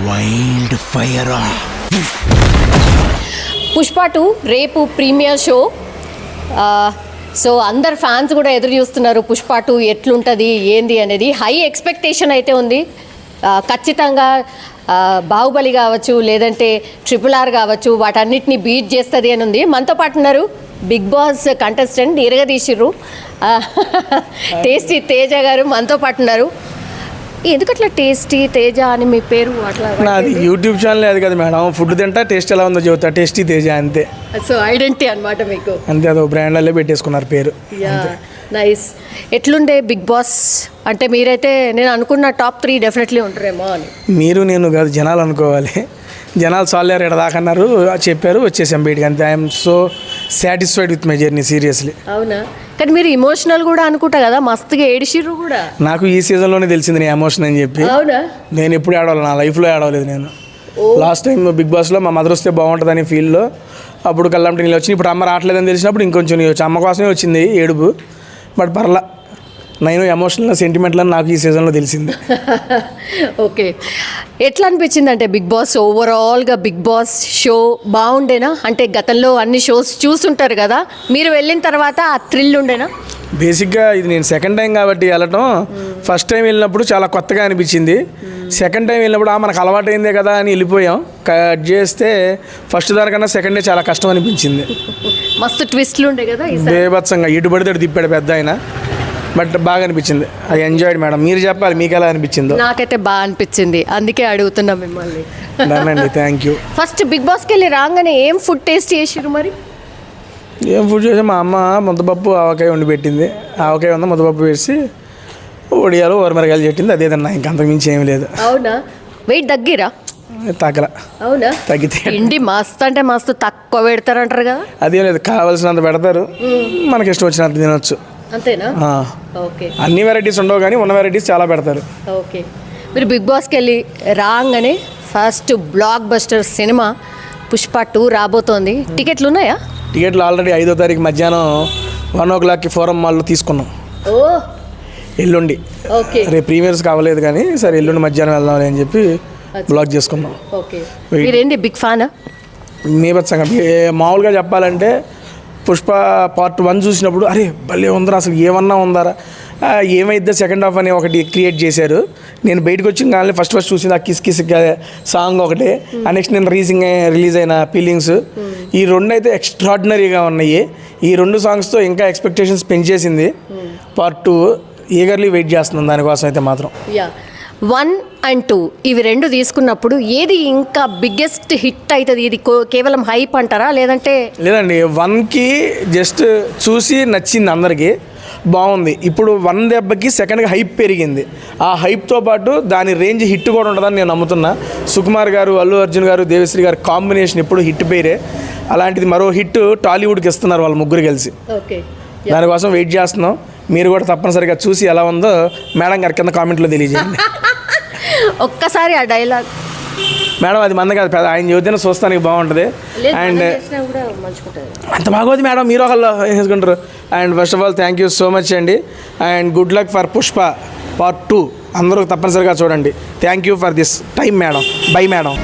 Wild fire. Pushpa 2 రేపు premiere show. So అందరు fans కూడా ఎదురు చూస్తున్నారు పుష్ప 2 ఎట్లుంటుంది ఏంది అనేది. హై ఎక్స్పెక్టేషన్ అయితే ఉంది. ఖచ్చితంగా బాహుబలి కావచ్చు, లేదంటే RRR కావచ్చు, వాటన్నిటిని బీట్ చేస్తుంది అని ఉంది. మనతో పాటు ఉన్నారు బిగ్ బాస్ కంటెస్టెంట్ ఇరగదీసిర్రు టేస్టీ తేజ గారు మనతో పాటు ఉన్నారు. ఎందుకట్లా టేస్టీ తేజ అని మీ పేరు అట్లా? నాది యూట్యూబ్ ఛానల్ అది కదా మేడం, ఫుడ్ తింటా టేస్ట్ ఎలా ఉందో చెబుతా, టేస్టీ తేజ అంతే. సో ఐడెంటిటీ అనమాట మీకు. అంతే, అదో బ్రాండ్లలో పెట్టేసుకున్నారు పేరు. నైస్. ఎట్లుండే బిగ్ బాస్ అంటే? మీరైతే నేను అనుకున్న టాప్ 3 డెఫినెట్లీ ఉంటారేమో అని. మీరు నేను కాదు, జనాలు అనుకోవాలి. జనాలు సాల్లేరు ఇక్కడ దాకా అన్నారు, చెప్పారు, వచ్చేసాం బయటికి అంతే. I'm so satisfied with my journey, seriously. అవునా? కానీ మీరు ఇమోషనల్ కూడా అనుకుంటా కదా, మస్తుగా ఏడిసిర్రు కూడా. నాకు ఈ సీజన్లోనే తెలిసింది నేను ఎమోషన్ అని చెప్పి. అవునా? నేను ఎప్పుడు ఏడవలేదు, నా లైఫ్లో ఏడవలేదు నేను. లాస్ట్ టైం బిగ్ బాస్లో మా మదర్ వస్తే బాగుంటుందని ఫీల్లో అప్పుడు కళ్ళంటి నీళ్ళు వచ్చింది. ఇప్పుడు అమ్మ రావట్లేదని తెలిసినప్పుడు ఇంకొంచెం నీ వచ్చి అమ్మ కోసమే వచ్చింది ఏడుపు. బట్ పర్లా, నేను ఎమోషనల్ సెంటిమెంట్లు అని నాకు ఈ సీజన్లో తెలిసింది. ఓకే, ఎట్లా అనిపించింది అంటే బిగ్ బాస్ ఓవరాల్గా బిగ్ బాస్ షో బాగుండేనా? అంటే గతంలో అన్ని షోస్ చూస్తుంటారు కదా, మీరు వెళ్ళిన తర్వాత ఆ థ్రిల్ ఉండేనా? బేసిక్గా ఇది నేను సెకండ్ టైం కాబట్టి వెళ్ళటం, ఫస్ట్ టైం వెళ్ళినప్పుడు చాలా కొత్తగా అనిపించింది. సెకండ్ టైం వెళ్ళినప్పుడు మనకు అలవాటైందే కదా అని వెళ్ళిపోయాం. కట్ చేస్తే ఫస్ట్ దానికన్నా సెకండ్ డే చాలా కష్టం అనిపించింది. మస్తు ట్విస్ట్లు ఉండే కదా, బేభత్సంగా ఇటు పడితే తిప్పాడు పెద్ద ఆయన. బట్ బాగా అనిపించింది, ఐ ఎంజాయ్డ్. మేడం మీరు చెప్పాలి, మీకు ఎలా అనిపించిందో. నాకైతే బాగా అనిపించింది, అందుకే అడుగుతున్నా మిమ్మల్ని. అండి, థ్యాంక్ యూ. ఫస్ట్ బిగ్ బాస్కి వెళ్ళి రాగానే ఏం ఫుడ్ టేస్ట్ చేసిరు మరి? ఏం ఫుడ్ చేసి మా అమ్మ ముద్దపప్పు ఆవకాయ వండి పెట్టింది. ఆవకాయ ఉంది, ముద్దపప్పు వేసి ఒడియాలు ఓరమిరకాయలు చెట్టింది, అదేదన్నా ఇంక అంతకుమించి ఏమి లేదు. అవునా? వెయిట్ తగ్గిరా? తగ్గల. అవునా? తగ్గితే ఇండి మస్తు అంటే మస్తు తక్కువ పెడతారంటారు కదా. అదే లేదు, కావాల్సినంత పెడతారు, మనకి ఇష్టం వచ్చినంత తినొచ్చు. అంతేనా? ఓకే. అన్ని వెరైటీస్ ఉండవు కానీ ఉన్న వెరైటీస్ చాలా పెడతారు. ఓకే. మీరు బిగ్ బాస్కి వెళ్ళి రాగానే first block buster cinema Pushpa 2 రాబోతోంది. టికెట్లు ఉన్నాయా? టికెట్లు ఆల్రెడీ 5వ తారీఖు మధ్యాహ్నం 1 o'clock ఫోరం మాల్లో తీసుకున్నాం. ఓ, ఎల్లుండి. ఓకే. రేపు ప్రీమియర్స్ కావలేదు కానీ సరే ఎల్లుండి మధ్యాహ్నం వెళ్దామని అని చెప్పి బ్లాక్ చేసుకున్నాం. ఓకే. మీరేంటి బిగ్ ఫ్యానా? మేబత్సంగా మామూలుగా చెప్పాలంటే పుష్ప పార్ట్ 1 చూసినప్పుడు అరే భలే ఉందరా, అసలు ఏమన్నా ఉందారా, ఏమైద్దా సెకండ్ హాఫ్ అని ఒకటి క్రియేట్ చేశారు. నేను బయటకు వచ్చి కానీ ఫస్ట్ చూసింది ఆ కిస్ కిస్ సాంగ్ ఒకటే. నెక్స్ట్ నేను రిలీజ్ అయిన ఫీలింగ్స్, ఈ రెండు అయితే ఎక్స్ట్రాడినరీగా ఉన్నాయి. ఈ 2 సాంగ్స్తో ఇంకా ఎక్స్పెక్టేషన్స్ పెంచేసింది. పార్ట్ 2 ఈగర్లీ వెయిట్ చేస్తున్నాను దానికోసం అయితే మాత్రం. 1 and 2 ఇవి 2 తీసుకున్నప్పుడు ఏది ఇంకా బిగ్గెస్ట్ హిట్ అవుతుంది? ఇది కేవలం హైప్ అంటారా, లేదంటే? లేదండి, 1కి జస్ట్ చూసి నచ్చింది అందరికీ, బాగుంది. ఇప్పుడు 1 దెబ్బకి సెకండ్కి హైప్ పెరిగింది. ఆ హైప్తో పాటు దాని రేంజ్ హిట్ కూడా ఉంటుందని నేను నమ్ముతున్నా. సుకుమార్ గారు, అల్లు అర్జున్ గారు, దేవిశ్రీ గారు కాంబినేషన్ ఎప్పుడు హిట్ పేరే. అలాంటిది మరో హిట్ టాలీవుడ్కి ఇస్తున్నారు వాళ్ళు ముగ్గురు కలిసి. ఓకే. దానికోసం వెయిట్ చేస్తున్నాం. మీరు కూడా తప్పనిసరిగా చూసి ఎలా ఉందో మేడం గారి కింద కామెంట్లో తెలియజేయండి. ఒక్కసారి ఆ డైలాగ్. మేడం అది మంద కాదు, ఆయన చదివితేనే చూస్తానికి బాగుంటుంది. అండ్ అంత బాగోదు మేడం, మీరు ఒకళ్ళు వేసుకుంటారు. And first of all thank you so much అండి. And good luck for Pushpa part 2. అందరూ తప్పనిసరిగా చూడండి. Thank you for this time madam. Bye madam.